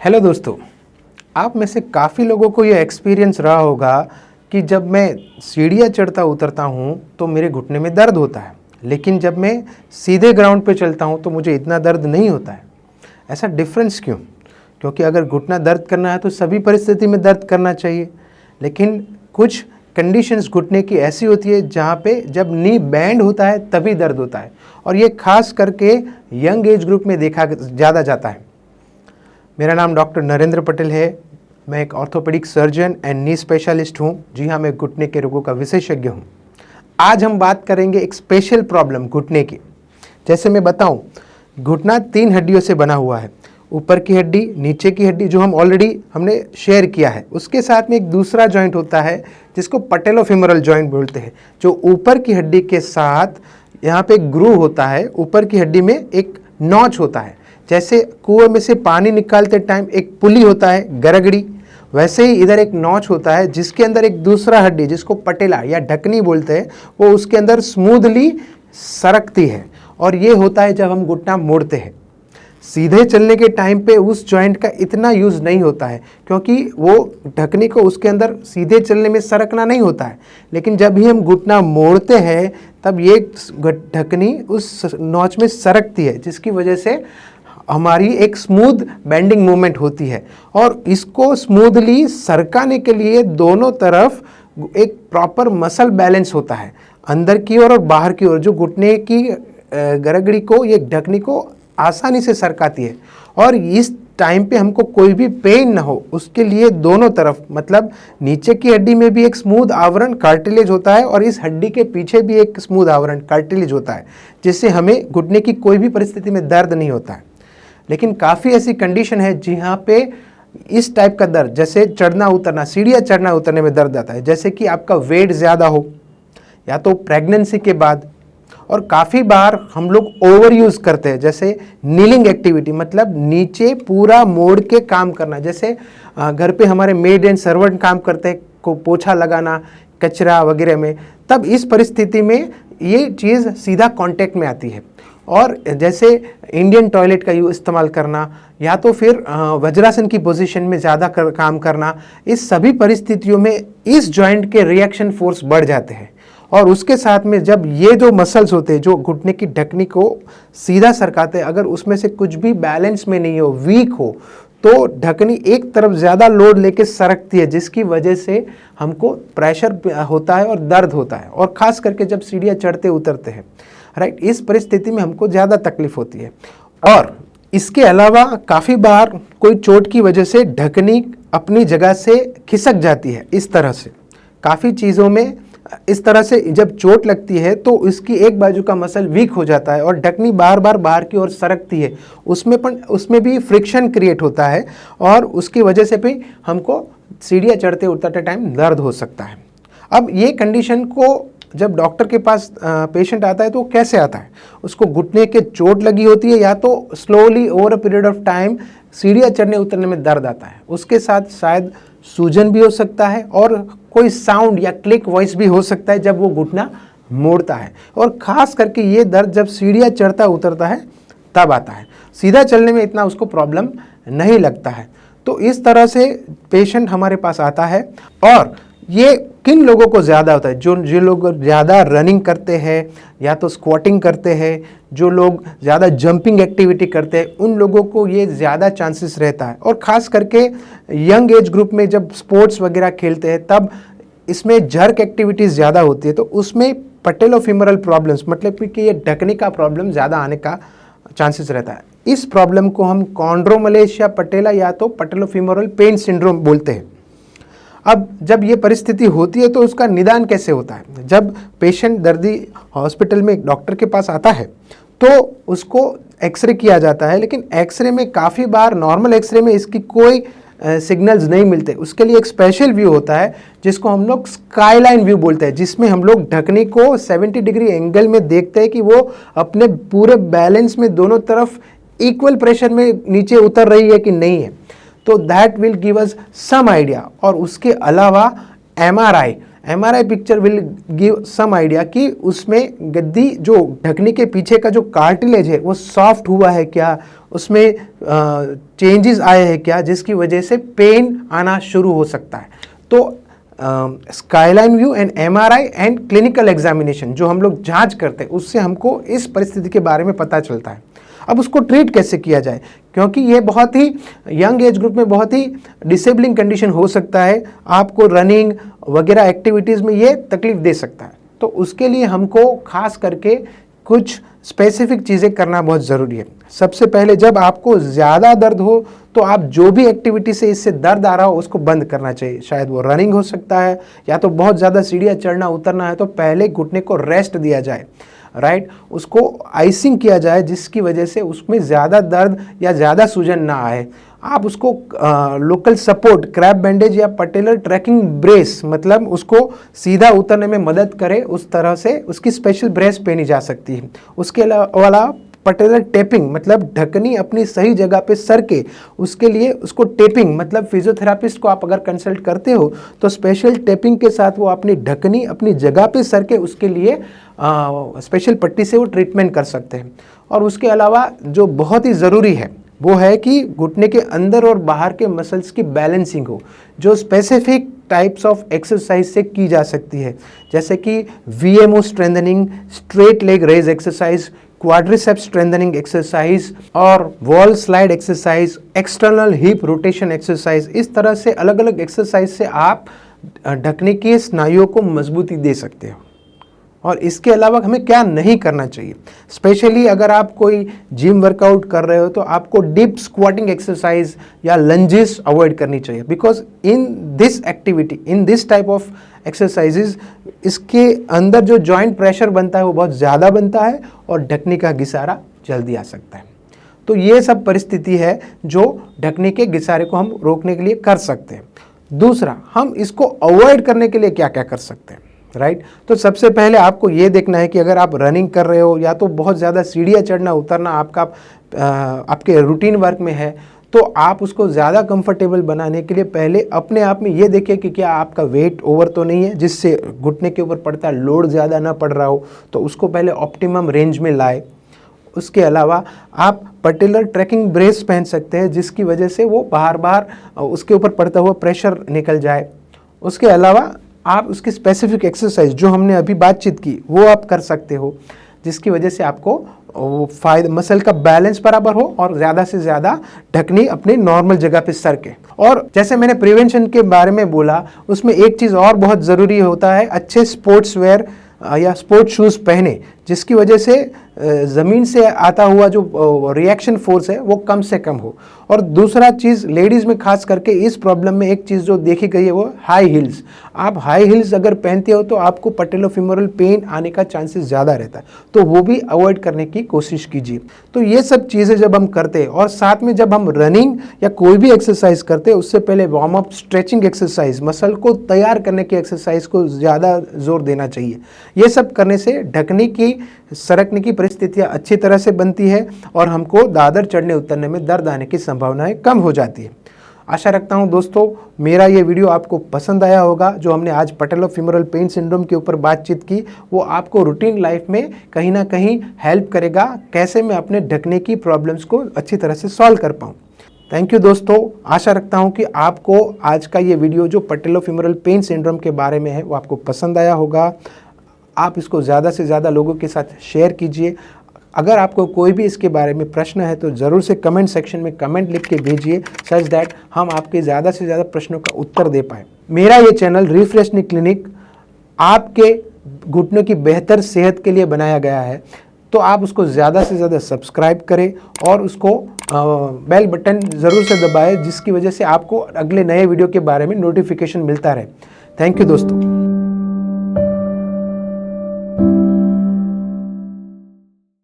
Hello दोस्तों, आप में से काफ़ी लोगों को ये एक्सपीरियंस रहा होगा कि जब मैं सीढ़ियाँ चढ़ता उतरता हूँ तो मेरे घुटने में दर्द होता है, लेकिन जब मैं सीधे ग्राउंड पे चलता हूँ तो मुझे इतना दर्द नहीं होता है। ऐसा डिफरेंस क्यों? क्योंकि अगर घुटना दर्द करना है तो सभी परिस्थिति में दर्द करना चाहिए, लेकिन कुछ कंडीशंस घुटने की ऐसी होती है जहाँ पे जब नी बैंड होता है तभी दर्द होता है, और ये खास करके यंग एज ग्रुप में देखा ज़्यादा जाता है। मेरा नाम डॉक्टर नरेंद्र पटेल है। मैं एक orthopaedic surgeon and knee specialist हूँ। जी हाँ, मैं घुटने के रोगों का विशेषज्ञ हूँ। आज हम बात करेंगे एक स्पेशल प्रॉब्लम घुटने की। जैसे मैं बताऊँ, घुटना 3 हड्डियों से बना हुआ है। ऊपर की हड्डी, नीचे की हड्डी जो हम ऑलरेडी हमने शेयर किया है, उसके साथ में एक दूसरा जॉइंट होता है जिसको पटेलोफेमोरल जॉइंट बोलते हैं, जो ऊपर की हड्डी के साथ यहाँ पे एक ग्रूव होता है। ऊपर की हड्डी में एक नॉच होता है। जैसे कुएं में से पानी निकालते टाइम एक पुली होता है, गरगड़ी, वैसे ही इधर एक नॉच होता है जिसके अंदर एक दूसरा हड्डी जिसको पटेला या ढकनी बोलते हैं, वो उसके अंदर स्मूथली सरकती है। और ये होता है जब हम घुटना मोड़ते हैं। सीधे चलने के टाइम पे उस जॉइंट का इतना यूज़ नहीं होता है, क्योंकि वो ढकनी को उसके अंदर सीधे चलने में सरकना नहीं होता है। लेकिन जब भी हम घुटना मोड़ते हैं तब ये ढकनी उस नॉच में सरकती है, जिसकी वजह से हमारी एक स्मूथ बेंडिंग मूवमेंट होती है। और इसको स्मूथली सरकाने के लिए दोनों तरफ एक प्रॉपर मसल बैलेंस होता है, अंदर की ओर और बाहर की ओर, जो घुटने की गरगड़ी को, ये ढकनी को आसानी से सरकाती है। और इस टाइम पे हमको कोई भी पेन ना हो, उसके लिए दोनों तरफ, मतलब नीचे की हड्डी में भी एक स्मूथ आवरण कार्टिलेज होता है और इस हड्डी के पीछे भी एक स्मूथ आवरण कार्टिलेज होता है, जिससे हमें घुटने की कोई भी परिस्थिति में दर्द नहीं होता है। लेकिन काफ़ी ऐसी कंडीशन है जहाँ पे इस टाइप का दर्द, जैसे चढ़ना उतरना, सीढ़ियाँ चढ़ना उतरने में दर्द आता है, जैसे कि आपका वेट ज़्यादा हो या तो प्रेगनेंसी के बाद। और काफ़ी बार हम लोग ओवर यूज़ करते हैं, जैसे नीलिंग एक्टिविटी, मतलब नीचे पूरा मोड़ के काम करना। जैसे घर पे हमारे मेड एंड सर्वेंट काम करते हैं, को पोछा लगाना कचरा वगैरह में, तब इस परिस्थिति में ये चीज़ सीधा कांटेक्ट में आती है। और जैसे इंडियन टॉयलेट का इस्तेमाल करना या तो फिर वज्रासन की पोजीशन में ज़्यादा काम करना, इस सभी परिस्थितियों में इस जॉइंट के रिएक्शन फोर्स बढ़ जाते हैं। और उसके साथ में जब ये जो मसल्स होते हैं जो घुटने की ढकनी को सीधा सरकाते हैं, अगर उसमें से कुछ भी बैलेंस में नहीं हो, वीक हो, तो ढकनी एक तरफ ज़्यादा लोड लेके सरकती है, जिसकी वजह से हमको प्रेशर होता है और दर्द होता है। और ख़ास करके जब सीढ़ियाँ चढ़ते उतरते हैं, राइट, इस परिस्थिति में हमको ज़्यादा तकलीफ होती है। और इसके अलावा काफ़ी बार कोई चोट की वजह से ढकनी अपनी जगह से खिसक जाती है। इस तरह से काफ़ी चीज़ों में इस तरह से जब चोट लगती है तो इसकी एक बाजू का मसल वीक हो जाता है और ढकनी बार बार बाहर की ओर सरकती है। उसमें भी फ्रिक्शन क्रिएट होता है और उसकी वजह से भी हमको सीढ़ियाँ चढ़ते उतरते टाइम दर्द हो सकता है। अब ये कंडीशन को जब डॉक्टर के पास पेशेंट आता है तो कैसे आता है? उसको घुटने के चोट लगी होती है, या तो slowly over a period of time सीढ़ियाँ चढ़ने उतरने में दर्द आता है, उसके साथ शायद सूजन भी हो सकता है और कोई साउंड या क्लिक वॉइस भी हो सकता है जब वो घुटना मोड़ता है। और ख़ास करके ये दर्द जब सीढ़ियाँ चढ़ता उतरता है तब आता है, सीधा चलने में इतना उसको प्रॉब्लम नहीं लगता है। तो इस तरह से पेशेंट हमारे पास आता है। और ये किन लोगों को ज़्यादा होता है? जो लोग ज़्यादा रनिंग करते हैं या तो स्क्वाटिंग करते हैं, जो लोग ज़्यादा जंपिंग एक्टिविटी करते हैं, उन लोगों को ये ज़्यादा चांसेस रहता है। और ख़ास करके यंग एज ग्रुप में जब स्पोर्ट्स वगैरह खेलते हैं तब इसमें जर्क एक्टिविटीज़ ज़्यादा होती है, तो उसमें पटेलोफेमोरल प्रॉब्लम्स, मतलब कि ये ढकने का प्रॉब्लम ज़्यादा आने का चांसेस रहता है। इस प्रॉब्लम को हम कॉन्ड्रोमलेशिया पटेला या तो पटेलोफेमोरल पेन सिंड्रोम बोलते हैं। अब जब ये परिस्थिति होती है तो उसका निदान कैसे होता है? जब पेशेंट, दर्दी हॉस्पिटल में एक डॉक्टर के पास आता है तो उसको एक्सरे किया जाता है, लेकिन एक्सरे में काफ़ी बार नॉर्मल एक्सरे में इसकी कोई सिग्नल्स नहीं मिलते। उसके लिए एक स्पेशल व्यू होता है जिसको हम लोग स्काईलाइन व्यू बोलते हैं, जिसमें हम लोग ढकनी को 70 डिग्री एंगल में देखते हैं कि वो अपने पूरे बैलेंस में दोनों तरफ इक्वल प्रेशर में नीचे उतर रही है कि नहीं है। तो that will give us some idea. और उसके अलावा MRI picture will give some idea कि उसमें गद्दी जो ढकने के पीछे का जो कार्टिलेज है वो सॉफ्ट हुआ है क्या, उसमें चेंजेस आए हैं क्या, जिसकी वजह से पेन आना शुरू हो सकता है। तो skyline view and MRI and clinical examination जो हम लोग जांच करते हैं उससे हमको इस परिस्थिति के बारे में पता चलता है। अब उसको ट्रीट कैसे किया जाए, क्योंकि ये बहुत ही यंग एज ग्रुप में बहुत ही डिसेबलिंग कंडीशन हो सकता है, आपको रनिंग वगैरह एक्टिविटीज़ में ये तकलीफ दे सकता है। तो उसके लिए हमको खास करके कुछ स्पेसिफिक चीज़ें करना बहुत ज़रूरी है। सबसे पहले जब आपको ज़्यादा दर्द हो तो आप जो भी एक्टिविटी से इससे दर्द आ रहा हो उसको बंद करना चाहिए। शायद वो रनिंग हो सकता है या तो बहुत ज़्यादा सीढ़ियाँ चढ़ना उतरना है तो पहले घुटने को रेस्ट दिया जाए, राइट, उसको आइसिंग किया जाए जिसकी वजह से उसमें ज़्यादा दर्द या ज़्यादा सूजन ना आए। आप उसको लोकल सपोर्ट क्रैप बैंडेज या पटेलर ट्रैकिंग ब्रेस मतलब उसको सीधा उतरने में मदद करे, उस तरह से उसकी स्पेशल ब्रेस पहनी जा सकती है। उसके अलावा पटेलर टेपिंग मतलब ढकनी अपनी सही जगह पे सर के, उसके लिए उसको टेपिंग मतलब फिजियोथेरापिस्ट को आप अगर कंसल्ट करते हो तो स्पेशल टेपिंग के साथ वो अपनी ढकनी अपनी जगह पे सर के उसके लिए स्पेशल पट्टी से वो ट्रीटमेंट कर सकते हैं। और उसके अलावा जो बहुत ही ज़रूरी है वो है कि घुटने के अंदर और बाहर के मसल्स की बैलेंसिंग हो, जो स्पेसिफिक टाइप्स ऑफ एक्सरसाइज से की जा सकती है, जैसे कि VMO strengthening, straight leg raise exercise, quadriceps strengthening exercise और wall slide exercise, external hip rotation exercise. इस तरह से अलग अलग एक्सरसाइज से आप ढकने की स्नायुओं को मजबूती दे सकते हो। और इसके अलावा हमें क्या नहीं करना चाहिए, स्पेशली अगर आप कोई जिम वर्कआउट कर रहे हो तो आपको डीप स्क्वाटिंग एक्सरसाइज या लंजेस अवॉइड करनी चाहिए, because in this activity in this type of exercises इसके अंदर जो जॉइंट प्रेशर बनता है वो बहुत ज़्यादा बनता है और ढकने का घिसारा जल्दी आ सकता है। तो ये सब परिस्थिति है जो ढकने के घिसारे को हम रोकने के लिए कर सकते हैं। दूसरा, हम इसको अवॉइड करने के लिए क्या क्या कर सकते हैं, राइट। तो सबसे पहले आपको ये देखना है कि अगर आप रनिंग कर रहे हो या तो बहुत ज़्यादा सीढ़ियाँ चढ़ना उतरना आपके रूटीन वर्क में है तो आप उसको ज़्यादा कंफर्टेबल बनाने के लिए पहले अपने आप में ये देखिए कि क्या आपका वेट ओवर तो नहीं है जिससे घुटने के ऊपर पड़ता है लोड ज़्यादा ना पड़ रहा हो, तो उसको पहले ऑप्टिमम रेंज में लाए। उसके अलावा आप पटेलर ट्रैकिंग ब्रेस पहन सकते हैं जिसकी वजह से वो बार बार उसके ऊपर पड़ता हुआ प्रेशर निकल जाए। उसके अलावा आप उसकी स्पेसिफिक एक्सरसाइज जो हमने अभी बातचीत की वो आप कर सकते हो जिसकी वजह से आपको फायदा मसल का बैलेंस बराबर हो और ज़्यादा से ज़्यादा ढकनी अपनी नॉर्मल जगह पे सर के। और जैसे मैंने प्रिवेंशन के बारे में बोला उसमें एक चीज़ और बहुत ज़रूरी होता है, अच्छे स्पोर्ट्स वेयर या स्पोर्ट्स शूज़ पहने जिसकी वजह से ज़मीन से आता हुआ जो रिएक्शन फोर्स है वो कम से कम हो। और दूसरा चीज़ लेडीज़ में खास करके इस प्रॉब्लम में एक चीज़ जो देखी गई है वो हाई हील्स। आप हाई हील्स अगर पहनते हो तो आपको पैटेलोफीमोरल पेन आने का चांसेस ज़्यादा रहता है, तो वो भी अवॉइड करने की कोशिश कीजिए। तो ये सब चीज़ें जब हम करते हैं और साथ में जब हम रनिंग या कोई भी एक्सरसाइज करते हैं उससे पहले warm up stretching exercise muscle को तैयार करने की एक्सरसाइज को ज़्यादा जोर देना चाहिए। ये सब करने से ढकने की सरकने की परिस्थितियाँ अच्छी तरह से बनती है और हमको दादर चढ़ने उतरने में दर्द आने की संभावनाएं कम हो जाती है। आशा रखता हूं दोस्तों मेरा ये वीडियो आपको पसंद आया होगा। जो हमने आज पैटेलोफीमोरल पेन सिंड्रोम के ऊपर बातचीत की वो आपको रूटीन लाइफ में कहीं ना कहीं हेल्प करेगा, कैसे मैं अपने ढकने की प्रॉब्लम्स को अच्छी तरह से सॉल्व कर पाऊँ। थैंक यू दोस्तों, आशा रखता हूं कि आपको आज का ये वीडियो जो पैटेलोफीमोरल पेन सिंड्रोम के बारे में है वो आपको पसंद आया होगा। आप इसको ज़्यादा से ज़्यादा लोगों के साथ शेयर कीजिए। अगर आपको कोई भी इसके बारे में प्रश्न है तो ज़रूर से कमेंट सेक्शन में कमेंट लिख के भेजिए सच दैट हम आपके ज़्यादा से ज़्यादा प्रश्नों का उत्तर दे पाएँ। मेरा ये चैनल रिफ्रेशनी क्लिनिक आपके घुटनों की बेहतर सेहत के लिए बनाया गया है, तो आप उसको ज़्यादा से ज़्यादा सब्सक्राइब करें और उसको बेल बटन ज़रूर से दबाएं जिसकी वजह से आपको अगले नए वीडियो के बारे में नोटिफिकेशन मिलता रहे। थैंक यू दोस्तों।